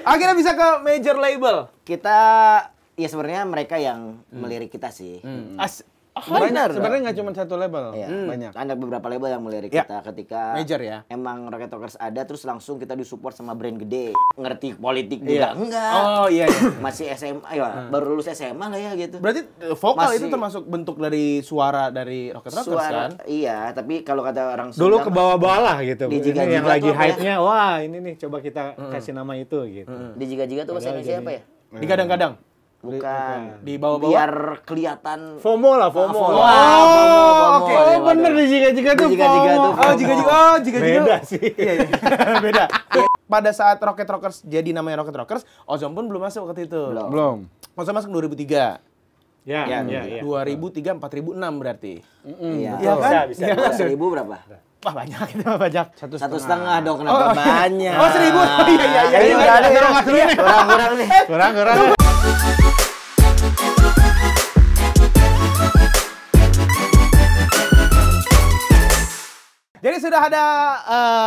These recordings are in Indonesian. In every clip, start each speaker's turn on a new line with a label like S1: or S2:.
S1: Akhirnya bisa ke major label.
S2: Kita ya sebenarnya mereka yang melirik kita sih.
S3: Banyak, sebenarnya nggak cuma satu label,
S2: Iya.
S3: banyak.
S2: Ada beberapa label yang melirik
S1: Ya.
S2: kita ketika
S1: Major ya.
S2: emang Rocket Rockers ada terus langsung kita disupport sama brand gede. Ngerti politik juga enggak.
S1: Oh iya.
S2: Masih SMA ya, baru lulus SMA lah ya gitu.
S1: Berarti vokal
S2: Masih-
S1: itu termasuk bentuk dari suara dari Rocket Rockers kan?
S2: Iya, tapi kalau kata orang
S4: Dulu
S2: Sunda,
S4: ke bawah-bawah lah gitu.
S2: Di
S4: Ini
S2: Jiga-Jiga
S4: yang lagi
S2: tuh apa ya?
S4: hype-nya, wah ini nih coba kita kasih nama itu gitu.
S2: di Jiga-Jiga tuh bahasa Indonesia apa ya?
S1: Digadang-gadang.
S2: Bukan.
S1: Di bawah-bawah.
S2: Biar kelihatan
S4: FOMO lah, FOMO.
S1: Oh, oke.
S4: Oh bener di Jiga-Jiga tuh
S2: Jiga-Jiga
S4: FOMO.
S2: tuh
S1: Oh, jika-jika.
S4: Beda sih.
S1: Beda. Pada saat Rocket Rockers jadi namanya Rocket Rockers, Ozom pun belum masuk waktu itu.
S3: Belum.
S1: Ozom masuk 2003.
S4: Ya,
S1: Ya,
S4: ya.
S1: 2003, 4006 berarti.
S2: Iya.
S1: Iya kan?
S4: Bisa.
S1: Iya kan?
S2: 1.000 berapa?
S1: Wah banyak, itu mah banyak.
S2: 1,5 dong, kenapa banyak?
S1: Oh, 1.000. Iya.
S2: Ini udah ada ya. Kurang-kurang nih.
S4: Kurang.
S1: Jadi sudah ada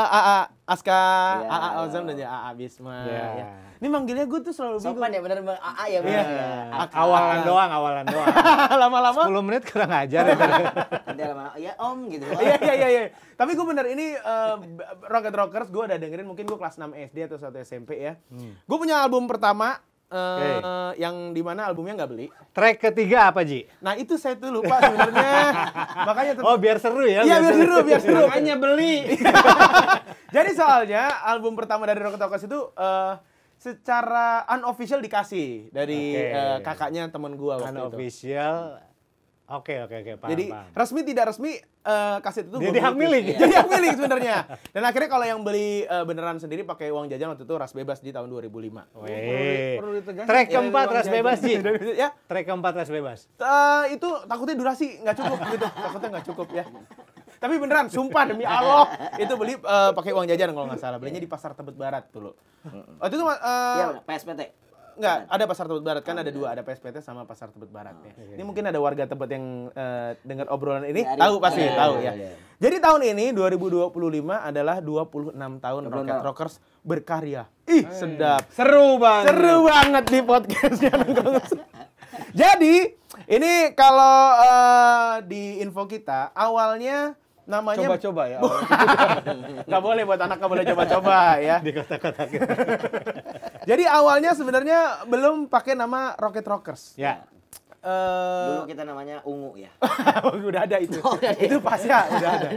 S1: AA Aska,
S2: Iya.
S1: AA Ozom dan juga AA Bisma.
S4: Iya.
S1: Ya. Ini manggilnya gue tuh selalu bingung.
S2: Sopan ya bener Bang AA ya bener.
S1: Iya.
S4: Awalan doang.
S1: Lama-lama.
S4: 10 menit kurang ajar ya.
S2: Nanti lama ya Om gitu.
S1: Iya. Tapi gue bener ini Rocket Rockers gue udah dengerin mungkin gue kelas 6 SD atau 1 SMP ya. Gue punya album pertama yang dimana albumnya nggak beli.
S4: Track ketiga apa, Ji?
S1: Nah itu saya tuh lupa sebenarnya. Makanya
S4: Oh, biar seru ya.
S1: Iya biar seru.
S3: Makanya beli.
S1: Jadi soalnya album pertama dari Rocket Rockers itu secara unofficial dikasih dari kakaknya temen gua waktu itu.
S4: Unofficial. Oke, paham.
S1: Jadi
S4: paham.
S1: resmi tidak resmi kaset itu
S4: Jadi
S1: gua
S4: hak
S1: miliki.
S4: milik.
S1: Jadi hak milik sebenarnya. Dan akhirnya kalau yang beli beneran sendiri pakai uang jajan waktu itu ras bebas di tahun 2005.
S4: Weh.
S3: Perlu ditegaskan.
S4: Track keempat ras bebas, Ji.
S1: Ya,
S4: Track keempat ras bebas.
S1: itu takutnya durasi nggak cukup gitu. Takutnya nggak cukup ya. Tapi beneran, sumpah demi Allah, itu beli pakai uang jajan kalau nggak salah. Belinya di Pasar Tebet Barat dulu. Waktu itu
S2: Iya, PSPT.
S1: nggak ada Pasar Tebet Barat kan ada dua, ada PSPT sama Pasar Tebet Barat ya. Ini mungkin ada warga Tebet yang dengar obrolan ini
S2: Ya,
S1: tahu pasti
S2: iya,
S1: tahu
S2: iya,
S1: ya.
S2: iya.
S1: Jadi tahun ini 2025 adalah 26 tahun Rocket Rockers berkarya. Ih, sedap.
S3: Seru banget.
S1: Seru banget di podcastnya. Jadi ini kalau di info kita awalnya namanya
S3: Coba-coba ya.
S1: nggak boleh buat anak nggak boleh coba-coba ya.
S4: Di kota-kota.
S1: Jadi awalnya sebenarnya belum pakai nama Rocket Rockers.
S4: Ya.
S2: Dulu kita namanya Ungu ya.
S1: Udah ada itu. Itu pas ya, udah ada.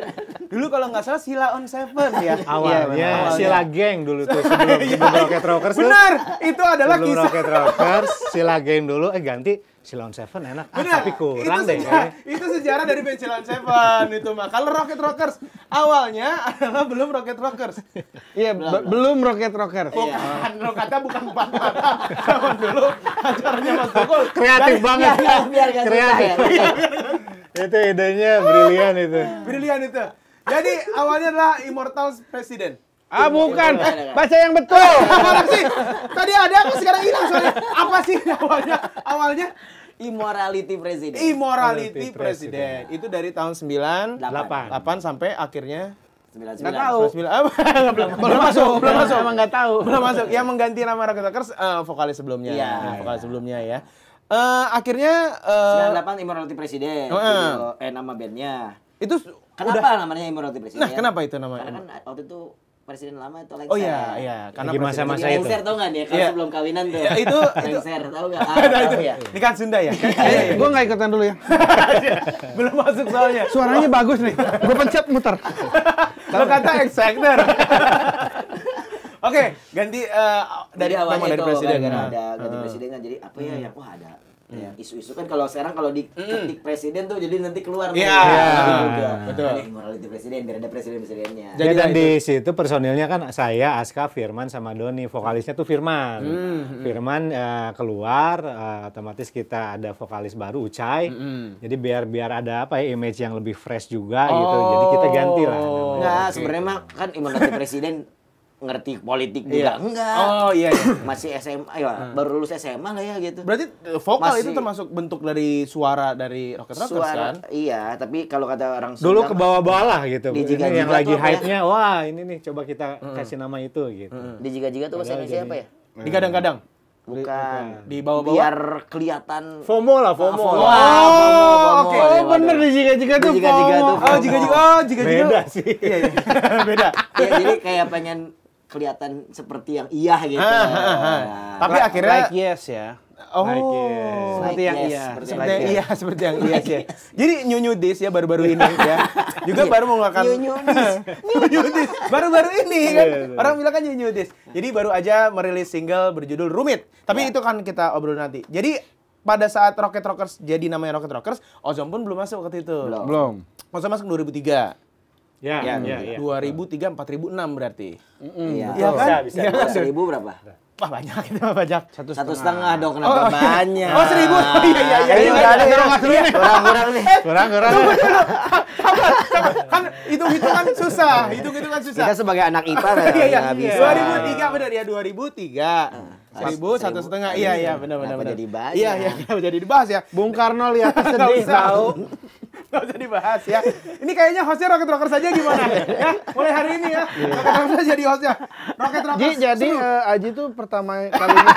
S1: Dulu kalau nggak salah Sila on Seven ya.
S4: Awalnya Sila Geng dulu tuh sebelum Rocket Rockers tuh.
S1: Benar, itu adalah
S4: Sebelum
S1: kisah.
S4: Rocket Rockers, Sila Geng dulu ganti Sila on Seven enak.
S1: Benar,
S4: Tapi kurang
S1: itu
S4: deh
S1: sejarah,
S4: kayaknya.
S1: itu sejarah dari band Sila on Seven itu mah. Kalau Rocket Rockers awalnya adalah belum Rocket Rockers.
S3: Iya, belum Rocket Rocker.
S1: Bukan, Rokata bukan empat mata. Zaman dulu acaranya Mas Tukul.
S4: Kreatif banget.
S2: Biar gak
S4: Kreatif.
S2: susah ya.
S4: Itu idenya brilian itu.
S1: Brilian itu. Jadi awalnya adalah Immortals President.
S3: Ah, bukan. Baca yang betul.
S1: Apa sih? Tadi ada apa sekarang hilang soalnya? Apa sih awalnya? Awalnya
S2: Immorality President.
S1: Immorality President. Itu dari tahun 98 sampai akhirnya
S2: 99.
S3: Nggak tahu.
S1: 99 belum masuk.
S3: Emang nggak tahu.
S1: Belum masuk. Yang mengganti nama Rocket Rockers vokalis sebelumnya.
S2: Iya.
S1: Vokalis sebelumnya ya. Akhirnya
S2: 98 Immorality President. Nama bandnya.
S1: itu
S2: Kenapa namanya Immorality President?
S1: Nah, kenapa itu namanya?
S2: Karena kan waktu itu presiden lama itu Lengser.
S1: Oh iya, karena
S4: Lagi masa-masa
S1: presiden-
S4: itu.
S2: Lengser tau nggak dia? Kalau
S1: Iya.
S2: sebelum kawinan tuh.
S1: Ya, itu
S2: Lengser tau nggak?
S1: itu
S2: Tahu ya.
S1: Ini kan Sunda ya?
S3: Gue nggak ikutan dulu ya.
S1: Belum masuk soalnya.
S3: Suaranya bagus nih. Gue pencet muter.
S1: Lo kata X-Factor. Oke, ganti dari
S2: Dari awalnya
S1: nama dari
S2: itu
S1: presiden.
S2: gara-gara ada ganti presiden kan jadi apa ya yang wah ada ya, isu-isu kan kalau sekarang kalau diketik presiden tuh jadi nanti keluar
S1: Iya, betul.
S2: Ada Immorality Presiden biar ada presiden-presidennya.
S1: Jadi
S4: Dan
S1: itu.
S4: di situ personilnya kan saya, Aska, Firman sama Doni. Vokalisnya tuh Firman. Firman keluar, otomatis kita ada vokalis baru Ucai. Jadi biar ada apa ya image yang lebih fresh juga gitu. Jadi kita ganti lah namanya.
S2: Enggak, sebenarnya mah kan Immorality Presiden ngerti politik juga enggak.
S1: Oh iya.
S2: Masih SMA ya, baru lulus SMA lah ya gitu.
S1: Berarti vokal
S2: Masih-
S1: itu termasuk bentuk dari suara dari Rocket Rockers kan?
S2: Iya, tapi kalau kata orang
S4: Dulu
S2: Sunda
S4: ke bawah-bawah lah gitu.
S2: Di
S4: Ini
S2: Jiga-Jiga
S4: yang lagi
S2: tuh apa ya?
S4: hype-nya, wah ini nih coba kita kasih nama itu gitu.
S2: di Jiga-Jiga tuh bahasa Indonesia apa ya?
S1: Digadang-gadang.
S2: Bukan.
S1: Di bawah-bawah.
S2: Biar kelihatan
S4: FOMO lah, FOMO.
S1: Oke.
S3: Oh, bener di jika-jika tuh.
S2: Jika-jika tuh.
S1: Oh, jika-jika.
S4: Beda sih.
S1: Iya. Beda.
S2: Ya, jadi kayak pengen kelihatan seperti yang iya gitu. Nah,
S1: Tapi akhirnya
S3: Like yes ya.
S1: oh,
S4: Like yes.
S3: Seperti yang
S2: yes,
S3: iya.
S1: seperti yang iya, seperti yang iya sih. Jadi New This ya baru-baru ini ya. Juga baru mengeluarkan
S2: New This.
S1: New This. Baru-baru ini kan.
S4: Iya, iya.
S1: Orang bilang kan New This. Jadi baru aja merilis single berjudul Rumit. Tapi itu kan kita obrol nanti. Jadi pada saat Rocket Rockers jadi namanya Rocket Rockers, Ozom pun belum masuk waktu itu.
S3: Belum.
S1: Ozom masuk 2003.
S4: Ya,
S1: Ya,
S4: ya.
S1: 2003 4006 berarti.
S2: Iya.
S1: Iya kan?
S4: Bisa.
S1: Iya kan?
S2: 1.000 berapa?
S1: Wah banyak itu mah banyak.
S2: 1,5 dong, kenapa banyak?
S1: Oh 1.000. Iya.
S2: Ayo udah deh. Kurang-kurang nih.
S4: Kurang.
S1: Sabar. Kan hitung-hitungan susah. Hitung-hitungan susah.
S2: Kita sebagai anak IPA
S1: Iya.
S2: nggak bisa.
S1: 2003 benar ya 2003. 1.000 1,5. Iya benar.
S2: Kenapa jadi banyak?
S1: Iya kenapa jadi dibahas ya?
S3: Bung Karno lihat
S1: Nggak
S3: sedih
S1: usah.
S3: tahu.
S1: Nggak usah dibahas ya. Ini kayaknya hostnya Rocket Rockers saja gimana? Ya, mulai hari ini ya. Rocket Rockers jadi hostnya. Rocket Rockers.
S3: Jadi
S1: seru.
S3: Aji tuh pertama kalinya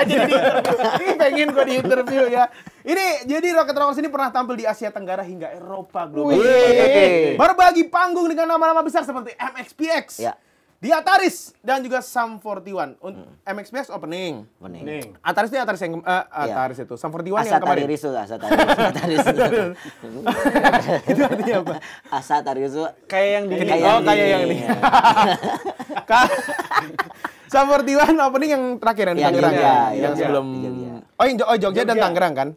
S1: Ini pengen gue di interview ya. Ini jadi Rocket Rockers ini pernah tampil di Asia Tenggara hingga Eropa global.
S2: Wih.
S1: Berbagi panggung dengan nama-nama besar seperti MXPX,
S2: Ya.
S1: Diataris dan juga Sum 41. MXPX opening.
S2: Bening.
S1: Ataris ini Ataris yang Ataris itu. Sum 41 yang
S2: Asa
S1: kemarin.
S2: Taririsu, Asa Taririsu.
S1: Itu artinya apa?
S2: Asa Taririsu.
S3: kayak yang di
S1: Kayak yang ini. Sum 41 opening yang terakhir yang di
S2: Yang
S1: Tangerang
S2: Jogja,
S1: ya.
S2: yang
S1: Yang
S2: Jogja.
S1: sebelum
S2: Di Jogja.
S1: Jogja dan Tangerang kan?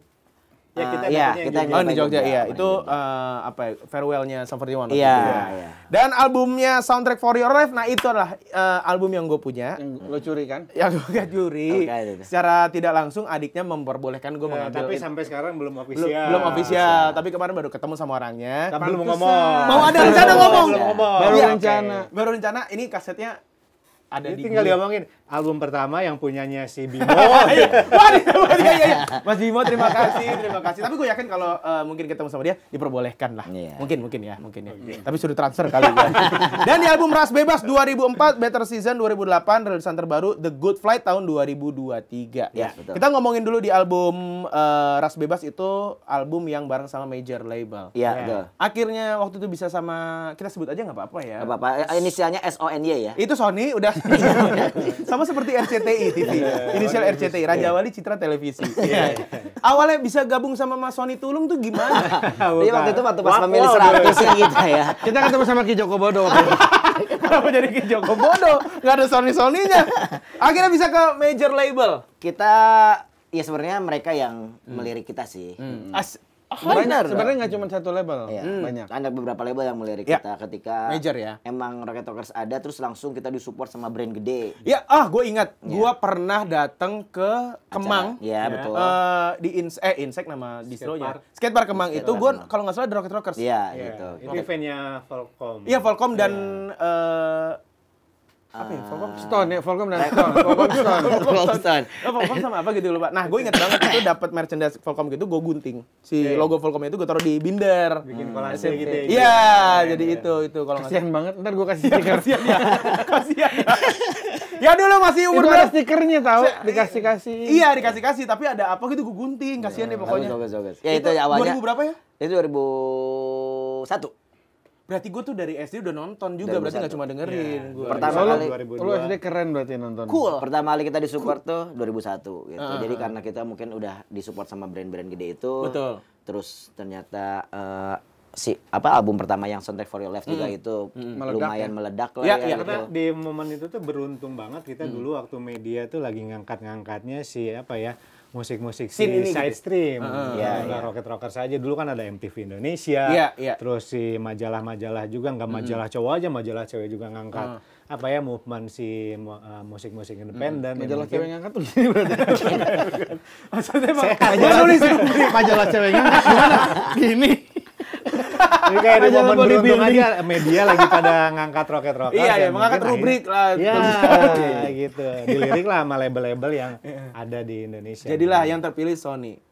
S4: Ya, kita
S2: Iya,
S4: dapetnya
S2: kita
S4: yang
S1: Oh, di Jogja
S2: Jogja,
S1: iya.
S2: pernah
S1: Itu
S2: Jogja.
S1: apa ya? Farewell-nya Sum 41.
S2: Iya,
S1: waktu itu.
S2: iya.
S1: Dan albumnya Soundtrack for Your Life, nah itu adalah album yang gue punya.
S3: yang lo curi kan?
S1: Yang gue gak juri.
S2: Oke, itu.
S1: Secara tidak langsung adiknya memperbolehkan gue
S4: Nah,
S1: mengambil.
S4: tapi sampai sekarang belum
S1: belum,
S4: official.
S1: belum official, tapi kemarin baru ketemu sama orangnya.
S4: Tapi belum
S3: Pantesan.
S4: ngomong.
S1: Mau ada rencana ngomong.
S4: Belum ngomong.
S3: Baru
S1: Iya.
S3: rencana.
S1: Baru rencana ini kasetnya ada
S4: Dia
S1: di
S4: tinggal
S1: gue.
S4: diomongin album pertama yang punyanya si Bimo.
S1: Iya. Mas Bimo terima kasih. Tapi gue yakin kalau mungkin ketemu sama dia diperbolehkan lah.
S2: Iya.
S1: Mungkin ya. Tapi sudah transfer kali ya. Dan di album Ras Bebas 2004, Better Season 2008, rilisan terbaru The Good Flight tahun 2023.
S2: Ya, betul.
S1: Kita ngomongin dulu di album Ras Bebas itu album yang bareng sama major label.
S2: Iya, betul.
S1: Akhirnya waktu itu bisa sama kita sebut aja nggak apa-apa ya.
S2: Nggak apa-apa. Inisialnya SONY ya.
S1: Itu Sony udah sama seperti RCTI TV. Inisial RCTI, Raja Wali Citra Televisi. Awalnya bisa gabung sama Mas Sony Tulung tuh gimana?
S2: Jadi waktu itu waktu pas
S4: Wah,
S2: memilih
S4: wah,
S2: 100 ya kita ya.
S3: Kita ketemu sama Ki Joko Bodo waktu itu.
S1: Kenapa jadi ke Joko Bodo? Nggak ada Sony-Sonynya. Akhirnya bisa ke major label.
S2: Kita ya sebenarnya mereka yang melirik kita sih.
S3: Sebenarnya nggak cuma satu label,
S2: Iya.
S3: banyak.
S2: Ada beberapa label yang melirik
S1: Ya.
S2: kita ketika
S1: Major ya.
S2: emang Rocket Rockers ada terus langsung kita disupport sama brand gede.
S1: Ya, gue ingat. Gue pernah datang ke Kemang.
S2: Iya, betul.
S1: Di Insek nama distronya.
S4: Skatepark.
S1: Skatepark Kemang itu gue
S2: Kemang.
S1: kalau nggak salah di Rocket Rockers.
S2: Iya,
S4: Iya,
S2: gitu.
S4: itu eventnya Volcom.
S1: Iya, Volcom dan apa ya? Volcom
S3: Stone ya, Volcom dan Stone. Volcom Stone.
S2: Volcom.
S1: Volcom sama apa gitu lupa. Nah, gue inget banget itu dapat merchandise Volcom gitu, gue gunting. Si logo Volcom itu gue taruh di binder.
S4: Bikin kolase gitu ya.
S1: Iya, jadi itu kalau nggak
S3: Kasihan banget, ntar gue kasih stiker.
S1: kasihan ya. Kasihan ya. Ya dulu masih umur
S3: Itu ada
S1: berapa?
S3: stikernya tahu, dikasih-kasih.
S1: Iya, dikasih-kasih, tapi ada apa gitu gue gunting. Kasihan deh pokoknya.
S2: Bagus. Ya itu ya awalnya.
S1: 2000 berapa ya?
S2: Itu 2001.
S1: Berarti gue tuh dari SD udah nonton juga, berarti nggak cuma dengerin. Gua.
S2: Pertama
S3: Lu,
S2: kali
S4: 2002.
S3: lu SD keren berarti nonton.
S2: cool. Pertama kali kita disupport tuh 2001 gitu. Jadi karena kita mungkin udah disupport sama brand-brand gede itu.
S1: Betul.
S2: Terus ternyata album pertama yang Soundtrack for Your Life juga itu lumayan meledak lah
S1: Ya,
S2: ya,
S1: iya.
S2: gitu.
S4: Karena di momen itu tuh beruntung banget kita dulu waktu media tuh lagi ngangkat-ngangkatnya si apa ya musik-musik si
S1: Scene ini
S4: side
S1: gitu.
S4: stream,
S2: Iya,
S4: nggak Rocket Rockers saja. Dulu kan ada MTV Indonesia,
S1: Iya, iya.
S4: terus si majalah-majalah juga nggak majalah cowok aja, majalah cewek juga ngangkat apa ya movement si musik-musik independen. yang
S3: Majalah
S4: mungkin-
S3: cewek ngangkat tuh gini berarti.
S1: Maksudnya emang
S3: Majalah nulis majalah cewek ngangkat gimana? Gini.
S4: Jadi kayak di
S3: Majalah
S4: momen beruntung
S3: bodybuilding.
S4: aja media lagi pada ngangkat Rocket Rockers.
S1: Iya,
S4: ya,
S1: mengangkat
S4: mungkin
S1: rubrik lah.
S4: Ya, gitu. Dilirik lah sama label-label yang ada di Indonesia.
S1: Jadilah yang terpilih Sony.